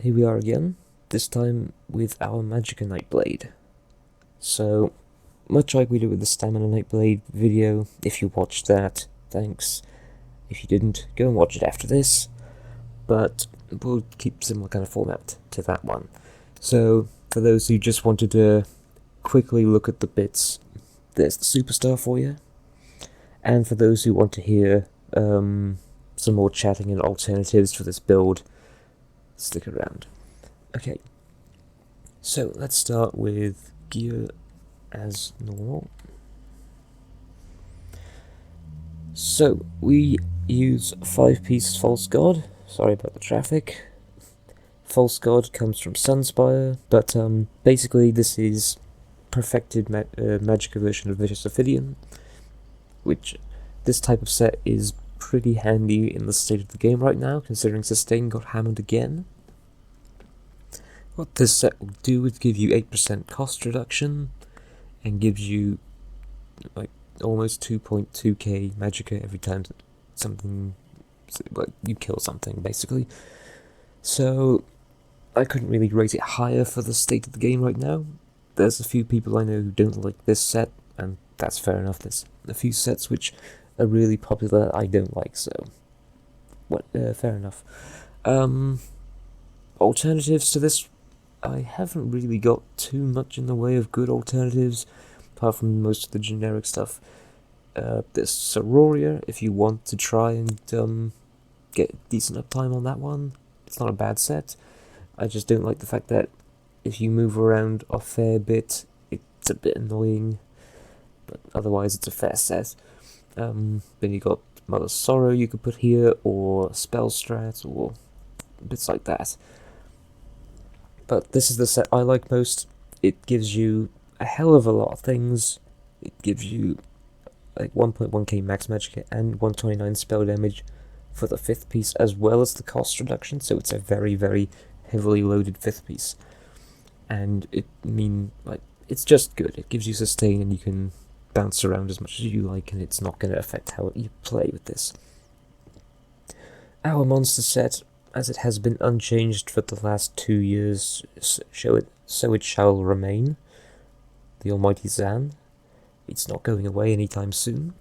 here we are again, this time with our Magicka Nightblade. So, much like we did with the Stamina Nightblade video, if you watched that, thanks. If you didn't, go and watch it after this, but we'll keep similar kind of format to that one. So, for those who just wanted to quickly look at the bits, there's the superstar for you. And for those who want to hear some more chatting and alternatives for this build, stick around. Okay, so let's start with gear as normal. So we use 5-piece False God. Sorry about the traffic. False God comes from Sunspire, but basically this is perfected Magicka version of Vicious Ophidian, which this type of set is pretty handy in the state of the game right now, considering Sustain got hammered again. What this set will do is give you 8% cost reduction, and gives you like almost 2.2k Magicka every time something, like, you kill something, basically. So I couldn't really rate it higher for the state of the game right now. There's a few people I know who don't like this set, and that's fair enough. There's a few sets which are really popular I don't like, so fair enough. Alternatives to this, I haven't really got too much in the way of good alternatives, apart from most of the generic stuff. There's Sororia, if you want to try and get decent uptime on that one. It's not a bad set. I just don't like the fact that if you move around a fair bit, it's a bit annoying, but otherwise it's a fair set. Then you got Mother's Sorrow you could put here, or Spell Strat, or bits like that. But this is the set I like most. It gives you a hell of a lot of things. It gives you like 1.1k max Magicka and 129 spell damage for the 5th piece, as well as the cost reduction, so it's a very, very heavily loaded 5th piece. And it's just good. It gives you sustain, and you can bounce around as much as you like, and it's not going to affect how you play with this. Our monster set, as it has been unchanged for the last 2 years, so it shall remain. The Almighty Zan. It's not going away anytime soon.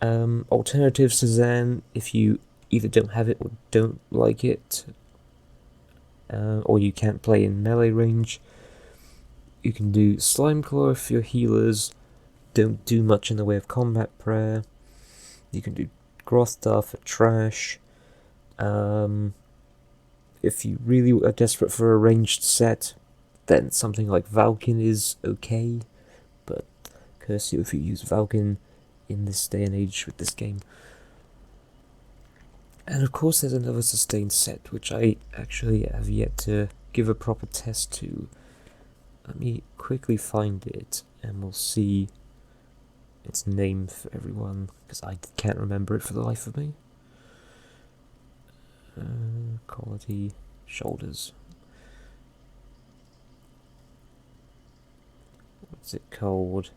Alternatives to Zan, if you either don't have it or don't like it, or you can't play in melee range, you can do Slimeclaw if your healers don't do much in the way of combat prayer. You can do Grothstar for trash. If you really are desperate for a ranged set, then something like Valken is okay, but curse you if you use Valken in this day and age with this game. And of course there's another sustained set, which I actually have yet to give a proper test to. Let me quickly find it, and we'll see its name for everyone, because I can't remember it for the life of me. Quality shoulders. What's it called?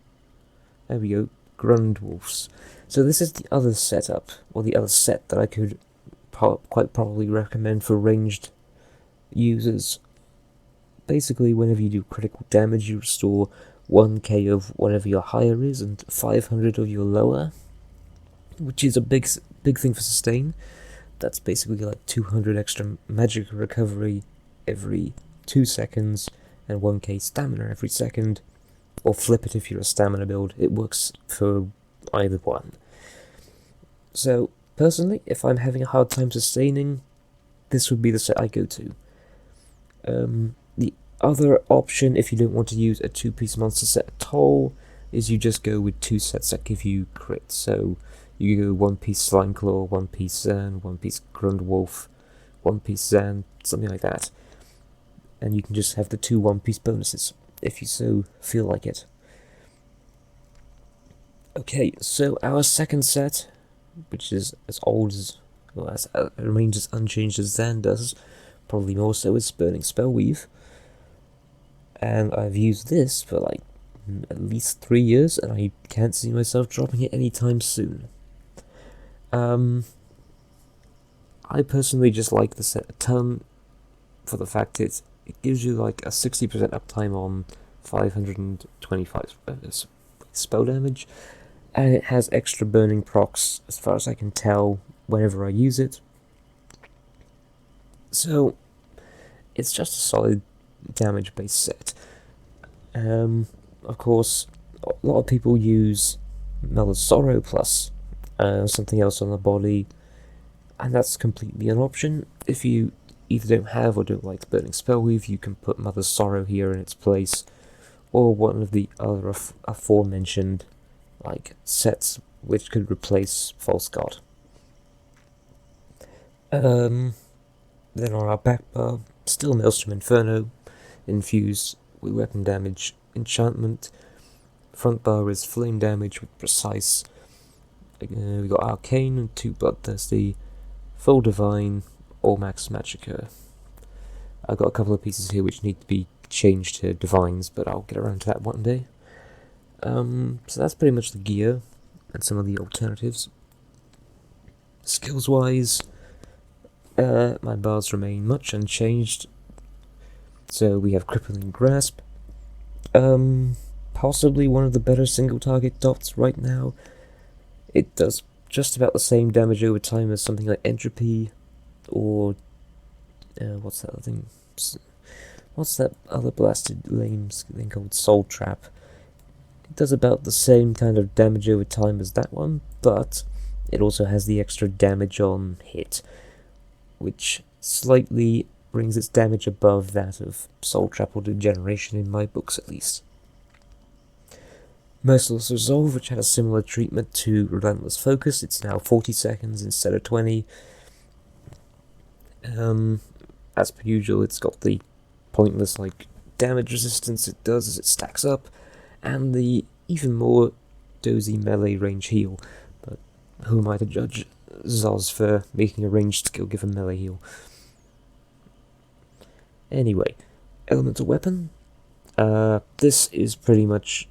There we go, Grundwolfs. So this is the other setup, or the other set that I could quite probably recommend for ranged users. Basically, whenever you do critical damage, you restore 1k of whatever your higher is, and 500 of your lower, which is a big thing for sustain. That's basically like 200 extra magic recovery every 2 seconds, and 1k stamina every second. Or flip it if you're a stamina build, it works for either one. So, personally, if I'm having a hard time sustaining, this would be the set I go to. The other option, if you don't want to use a 2-piece monster set at all, is you just go with 2 sets that give you crit. So you go 1-piece Slimeclaw, 1-piece Zan, 1-piece Grundwolf, 1-piece Zan, something like that. And you can just have the 2 1-piece bonuses, if you so feel like it. Okay, so our second set, which is as old as, well, as remains as unchanged as Zan does, probably more so, is Burning Spellweave. And I've used this for like at least 3 years, and I can't see myself dropping it anytime soon. I personally just like the set a ton. for the fact it gives you like a 60% uptime on 525 spell damage, and it has extra burning procs as far as I can tell whenever I use it. So it's just a solid damage based set. Of course, a lot of people use Mother's Sorrow plus something else on the body, and that's completely an option. If you either don't have or don't like the Burning Spellweave, you can put Mother's Sorrow here in its place, or one of the other aforementioned like sets which could replace False God. Then on our back bar, still Maelstrom Inferno, infused with weapon damage, enchantment. Front bar is flame damage with precise. We got Arcane and 2 Bloodthirsty, Full Divine, or Max Magicka. I've got a couple of pieces here which need to be changed to Divines, but I'll get around to that one day. So that's pretty much the gear and some of the alternatives. Skills wise, my bars remain much unchanged. So we have Crippling Grasp, possibly one of the better single target dots right now. It does just about the same damage over time as something like Entropy, or what's that other thing? What's that other blasted lame thing called Soul Trap? It does about the same kind of damage over time as that one, but it also has the extra damage on hit, which slightly brings its damage above that of Soul Trap or Degeneration in my books at least. Merciless Resolve, which had a similar treatment to Relentless Focus, it's now 40 seconds instead of 20. As per usual, it's got the pointless like damage resistance it does as it stacks up, and the even more dozy melee range heal, but who am I to judge Zoz for making a ranged skill give a melee heal? Anyway, Elemental Weapon. This is pretty much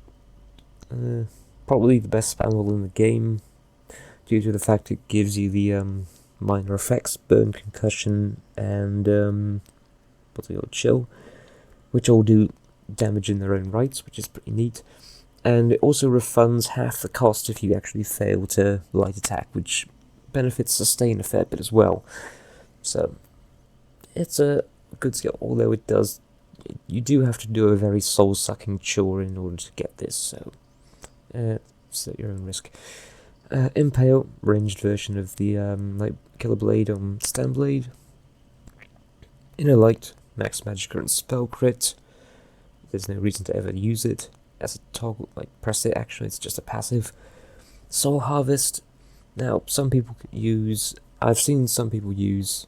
probably the best spammable in the game, due to the fact it gives you the minor effects, Burn, Concussion, and what's it called, Chill, which all do damage in their own rights, which is pretty neat. And it also refunds half the cost if you actually fail to light attack, which benefits Sustain a fair bit as well. So it's a good skill, although you do have to do a very soul-sucking chore in order to get this, so it's at your own risk. Impale, ranged version of the like Killer Blade on Stem Blade. Inner Light, Max Magicka and Spell Crit. There's no reason to ever use it as a toggle, like press it action, it's just a passive. Soul Harvest. Now, I've seen some people use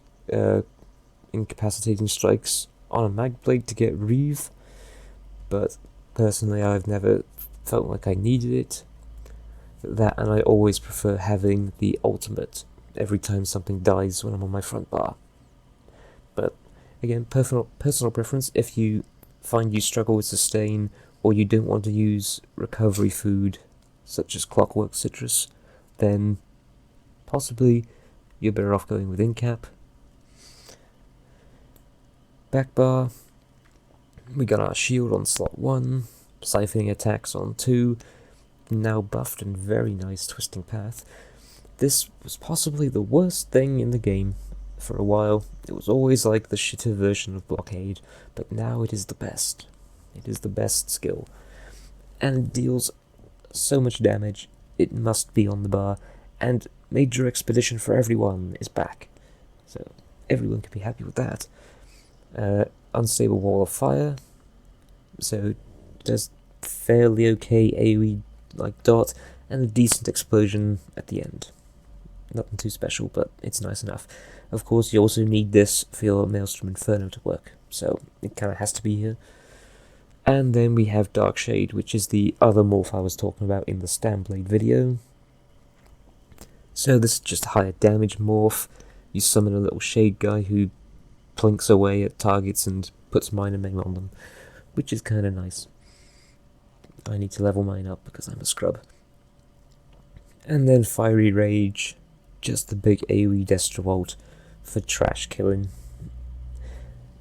Incapacitating Strikes on a Magblade to get Reeve, but personally I've never felt like I needed it. That, and I always prefer having the ultimate every time something dies when I'm on my front bar. But again, personal preference. If you find you struggle with sustain, or you don't want to use recovery food such as Clockwork Citrus, then possibly you're better off going with Incap. Back bar, we got our shield on slot 1, siphoning attacks on 2, now buffed and very nice Twisting Path. This was possibly the worst thing in the game for a while. It was always like the shitter version of Blockade, but now it is the best. It is the best skill, and it deals so much damage, it must be on the bar, and Major Expedition for Everyone is back, so everyone can be happy with that. Unstable Wall of Fire, so it does fairly okay AoE like dot, and a decent explosion at the end. Nothing too special, but it's nice enough. Of course, you also need this for your Maelstrom Inferno to work, so it kind of has to be here. And then we have Dark Shade, which is the other morph I was talking about in the Stamblade video. So this is just a higher damage morph. You summon a little shade guy who plinks away at targets and puts minor maim on them, which is kind of nice. I need to level mine up because I'm a scrub. And then Fiery Rage, just the big AoE Destrovolt for trash killing.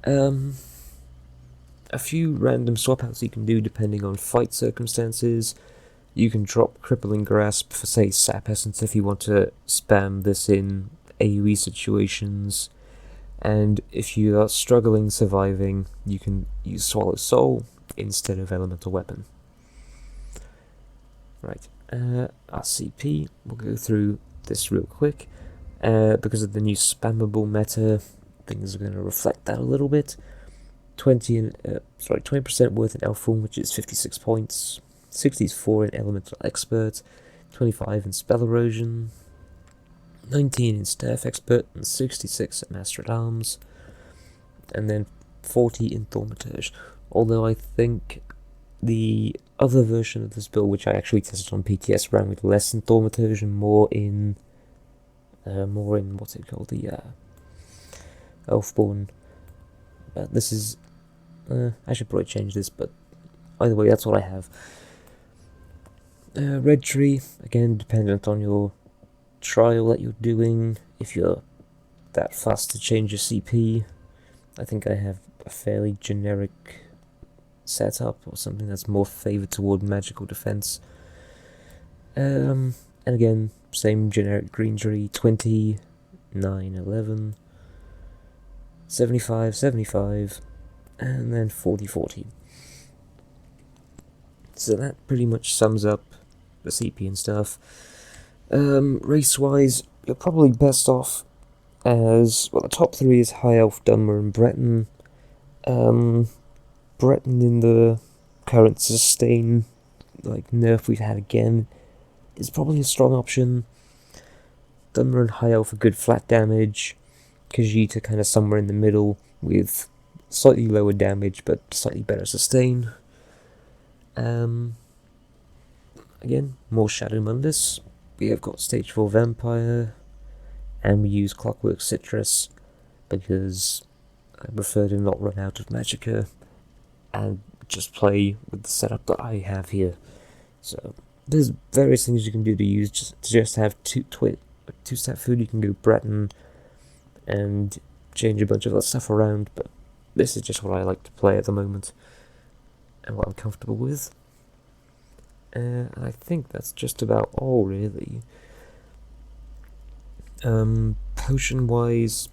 A few random swap outs you can do depending on fight circumstances. You can drop Crippling Grasp for, say, Sap Essence if you want to spam this in AoE situations. And if you are struggling surviving, you can use Swallow Soul instead of Elemental Weapon. Right, RCP, we'll go through this real quick. Because of the new spammable meta, things are going to reflect that a little bit. 20% worth in Elf Form, which is 56 points. 64 in Elemental Expert, 25 in Spell Erosion, 19 in Staff Expert, and 66 at Master at Arms, and then 40 in Thaumaturge. Although I think the other version of this build, which I actually tested on PTS, ran with less in Thaumaturge and more in what's it called, the Elfborn. But this is I should probably change this, but either way, that's what I have. Red Tree, again, dependent on your trial that you're doing. If you're that fast to change your CP, I think I have a fairly generic setup, or something that's more favoured toward magical defense. And again, same generic green tree, 20, 9, 11, 75, 75, and then 40, 40. So that pretty much sums up the CP and stuff. Race-wise, you're probably best off as, well, the top three is High Elf, Dunmer, and Breton. Breton in the current sustain, like, nerf we've had again, is probably a strong option. Dunmer and High Elf are good flat damage. Khajiit kind of somewhere in the middle, with slightly lower damage, but slightly better sustain. Again, more Shadow Mundus. We have got Stage 4 Vampire, and we use Clockwork Citrus, because I prefer to not run out of Magicka, and just play with the setup that I have here. So, there's various things you can do to just have two-step food. You can go Breton, and change a bunch of that stuff around, but this is just what I like to play at the moment, and what I'm comfortable with. And I think that's just about all, really. Potion-wise,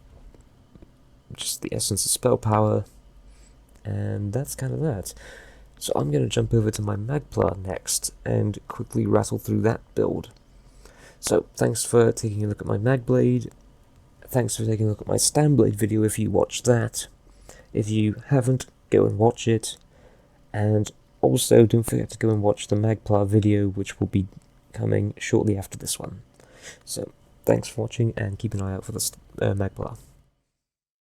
just the essence of spell power, and that's kind of that. So I'm going to jump over to my Magplar next, and quickly rattle through that build. So, thanks for taking a look at my Magblade. Thanks for taking a look at my Stanblade video if you watched that. If you haven't, go and watch it. And also, don't forget to go and watch the Magplar video, which will be coming shortly after this one. So, thanks for watching, and keep an eye out for the Magplar.